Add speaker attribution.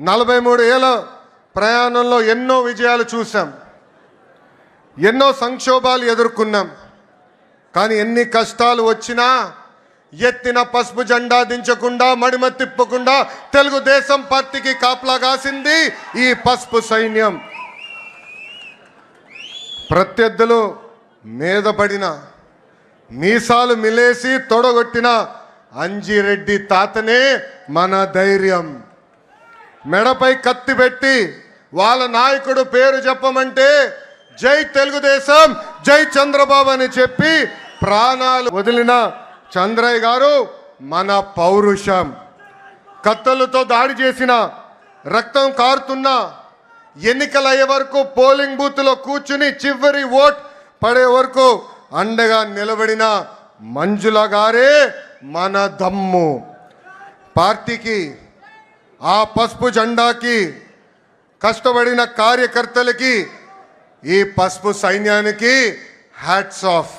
Speaker 1: 43 ఏళ్ల ప్రయాణంలో ఎన్నో విజయాలు చూసాం, ఎన్నో సంక్షోభాలు ఎదుర్కొన్నాం. కానీ ఎన్ని కష్టాలు వచ్చినా ఎత్తిన పసుపు జెండా దించకుండా, మడిమ తిప్పకుండా తెలుగుదేశం పార్టీకి కాపలా కాసింది ఈ పసుపు సైన్యం. ప్రత్యర్థులు మీద పడిన, మీసాలు మిలేసి తొడగొట్టిన అంజిరెడ్డి తాతనే మన ధైర్యం. మెడపై కత్తి పెట్టి వాళ్ళ నాయకుడు పేరు చెప్పమంటే జై తెలుగుదేశం, జై చంద్రబాబు అని చెప్పి ప్రాణాలు వదిలిన చంద్రయ్య గారు మన పౌరుషం. కత్తులతో దాడి చేసిన, రక్తం కారుతున్న, ఎన్నికలయ్యే వరకు పోలింగ్ బూత్లో కూర్చుని చివరి ఓట్ పడే వరకు అండగా నిలబడిన మంజుల గారే మన దమ్ము. పార్టీకి, ఆ పసుపు జెండాకి కష్టపడిన కార్యకర్తలకి, ఈ పసుపు సైన్యానికి హ్యాట్స్ ఆఫ్.